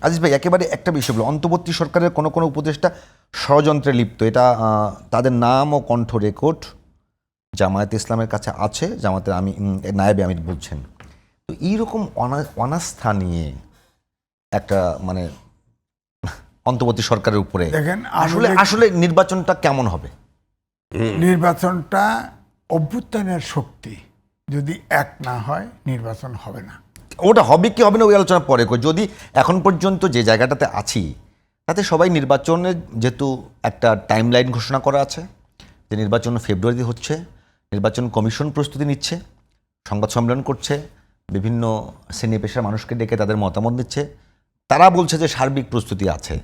আজিজ ভাই, একেবারে একটা বিষয় বলো, অন্তর্বর্তী সরকারের কোনো কোনো উপদেষ্টা ষড়যন্ত্রে লিপ্ত, এটা তাদের নাম ও কণ্ঠ রেকর্ড জামায়াতে ইসলামের কাছে আছে, জামাতের নায়েবে আমির বলছেন। তো এইরকম অনাস্থা নিয়ে একটা মানে অন্তর্বর্তী সরকারের উপরে দেখেন, আসলে আসলে নির্বাচনটা কেমন হবে? নির্বাচনটা অভ্যুত্থানের শক্তি যদি এক না হয় নির্বাচন হবে না। ওটা হবে কি হবে না ওই আলোচনা পরে করি। যদি এখন পর্যন্ত যে জায়গাটাতে আছি তাতে সবাই নির্বাচনের যেহেতু একটা টাইম লাইন ঘোষণা করা আছে যে নির্বাচন ফেব্রুয়ারিতে হচ্ছে, নির্বাচন কমিশন প্রস্তুতি নিচ্ছে, সংবাদ সম্মেলন করছে, বিভিন্ন শ্রেণী পেশার মানুষকে ডেকে তাদের মতামত নিচ্ছে, তারা বলছে যে সার্বিক প্রস্তুতি আছে।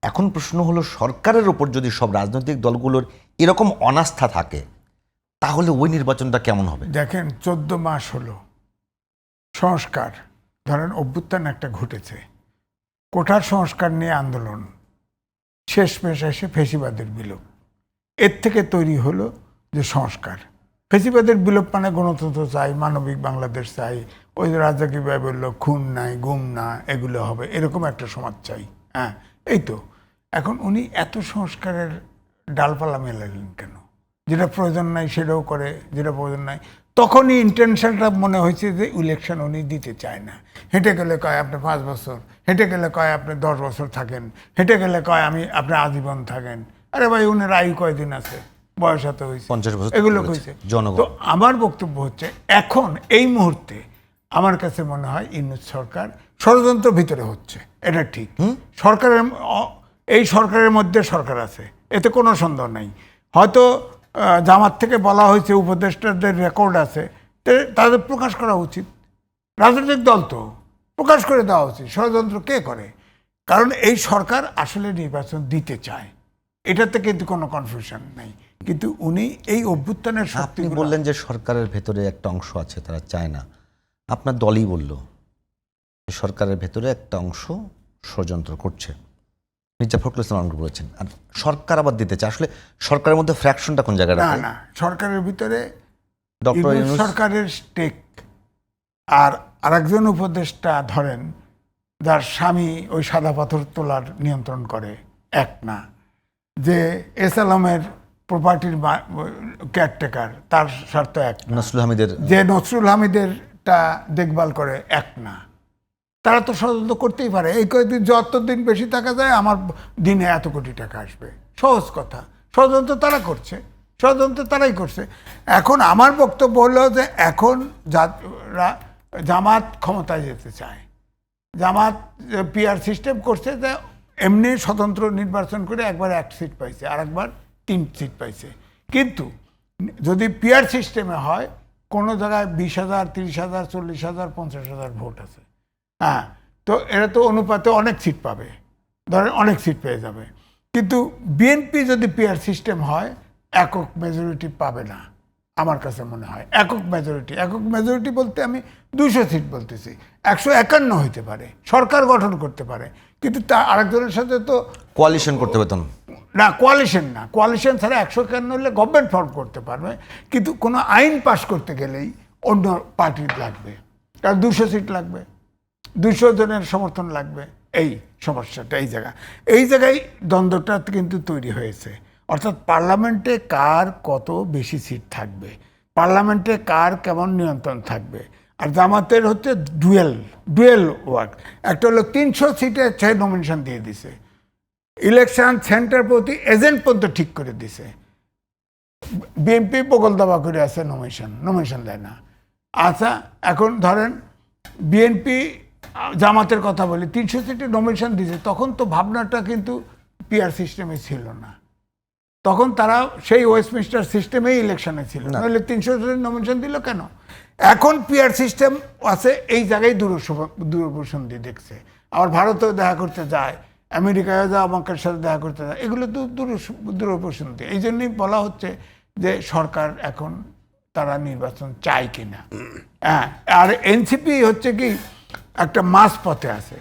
এখন প্রশ্ন হলো, সরকারের ওপর যদি সব রাজনৈতিক দলগুলোর এরকম অনাস্থা থাকে তাহলে ওই নির্বাচনটা কেমন হবে? দেখেন, 14 মাস হলো সংস্কার, ধরেন অভ্যুত্থান একটা ঘটেছে, কোঠার সংস্কার নিয়ে আন্দোলন, শেষমেশ এসে ফেসিবাদের বিলোপ, এর থেকে তৈরি হলো যে সংস্কার। ফেসিবাদের বিলোপ মানে গণতন্ত্র চাই, মানবিক বাংলাদেশ চাই, ওই রাজাকি ভাই বললো খুন নাই গুম না, এগুলো হবে, এরকম একটা সমাজ চাই। হ্যাঁ, এই তো। এখন উনি এত সংস্কারের ডালপালা মেলালেন কেন? যেটা প্রয়োজন নাই সেটাও করে, যেটা প্রয়োজন নাই। তখনই ইন্টেনশনটা মনে হয়েছে যে ইলেকশন উনি দিতে চায় না। হেঁটে গেলে কয় আপনি 5 বছর, হেঁটে গেলে কয় আপনি 10 বছর থাকেন, হেঁটে গেলে কয় আপনি আজীবন থাকেন। আরে ভাই, উনার আয়ু কয়দিন আছে? বয়স এত হয়েছে, 50 বছর এগুলো হয়েছে। তো আমার বক্তব্য হচ্ছে, এখন এই মুহূর্তে আমার কাছে মনে হয় ইউনূস সরকার ষড়যন্ত্র ভিতরে হচ্ছে, এটা ঠিক। এই সরকারের মধ্যে সরকার আছে, এতে কোনো সন্দেহ নাই। হয়তো জামাত থেকে বলা হয়েছে, উপদেষ্টাদের রেকর্ড আছে, তাদের প্রকাশ করা উচিত। রাজনৈতিক দল তো প্রকাশ করে দেওয়া উচিত ষড়যন্ত্র কে করে। কারণ এই সরকার আসলে নির্বাচন দিতে চায়, এটাতে কিন্তু কোনো কনফিউশন নাই। কিন্তু উনি এই অভ্যুত্থানের শক্তি, আপনি বললেন যে সরকারের ভেতরে একটা অংশ আছে তারা চায় না, আপনার দলই বলল সরকারের ভেতরে একটা অংশ ষড়যন্ত্র করছে, মির্জা ফখরুল ইসলাম বলেছেন। আর সরকার আবার দিতে চায়, আসলে সরকারের মধ্যে ফ্র্যাকশনটা কোন জায়গাটা? না না, সরকারের ভিতরে ডক্টর ইউনূস সরকারের স্টেক আর আরেকজন উপদেষ্টা ধরেন যার স্বামী ওই সাদা পাথর তোলার নিয়ন্ত্রণ করে, এক না। যে এস আলমের প্রপার্টির কেয়ারটেকার, তার স্বার্থ এক না। নসরুল হামিদের, যে নসরুল হামিদেরটা দেখভাল করে, এক না। তারা তো ষড়যন্ত্র করতেই পারে। এই কয়েকদিন যতদিন বেশি টাকা যায়, আমার দিনে এত কোটি টাকা আসবে, সহজ কথা। ষড়যন্ত্র তারা করছে, ষড়যন্ত্র তারাই করছে। এখন আমার বক্তব্য হলো যে এখন জামাত ক্ষমতায় যেতে চায়। জামাত পিআর সিস্টেম করছে, যে এমনি স্বতন্ত্র নির্বাচন করে একবার 1 সিট পাইছে, আর একবার 3 সিট পাইছে। কিন্তু যদি পিআর সিস্টেমে হয়, কোনো জায়গায় 20,000, 30,000, 40,000, 50,000 ভোট আছে। হ্যাঁ, তো এরা তো অনুপাতে অনেক সিট পাবে, ধরেন অনেক সিট পেয়ে যাবে। কিন্তু বিএনপি যদি পিআর সিস্টেম হয়, একক মেজরিটি পাবে না আমার কাছে মনে হয়। একক মেজরিটি বলতে আমি 200 সিট বলতেছি, 151 হইতে পারে, সরকার গঠন করতে পারে। কিন্তু তা আরেকজনের সাথে তো কোয়ালিশন করতে পেতেন না, কোয়ালিশন ছাড়া 151 হলে গভর্নমেন্ট ফর্ম করতে পারবে। কিন্তু কোনো আইন পাশ করতে গেলেই অন্য পার্টির লাগবে, কারণ 200 সিট লাগবে, 200 জনের সমর্থন লাগবে। এই সমস্যাটা এই জায়গায় দ্বন্দ্বটা কিন্তু তৈরি হয়েছে। অর্থাৎ পার্লামেন্টে কার কত বেশি সিট থাকবে, পার্লামেন্টে কার কেমন নিয়ন্ত্রণ থাকবে। আর জামাতের হচ্ছে ডুয়েল ওয়ার্ক। একটা হলো 300 সিটে 6 নমিনেশন দিয়ে দিছে, ইলেকশন সেন্টার প্রতি এজেন্ট পর্যন্ত ঠিক করে দিছে। বিএনপি বগল দাবা করে আছে, নমিনেশন দেয় না। আচ্ছা, এখন ধরেন বিএনপি জামাতের কথা বলি, 300 সিটে নমিনেশন দিয়েছে, তখন তো ভাবনাটা কিন্তু পিআর সিস্টেমে ছিল না। তখন তারা সেই ওয়েস্টমিনিস্টার সিস্টেমেই ইলেকশনে ছিল, নাহলে 300 সিটের নমিনেশন দিল কেন? এখন পিআর সিস্টেম আছে, এই জায়গায় দূরদর্শনী দেখছে। আবার ভারতেও দেখা করতে যায়, আমেরিকায় যা আমাদের সাথে দেখা করতে যায়, এগুলো তো দূরদর্শনী। এই জন্যই বলা হচ্ছে যে সরকার এখন তারা নির্বাচন চায় কিনা। হ্যাঁ, আর এনসিপি হচ্ছে কি একটা মাঝ পথে আছে।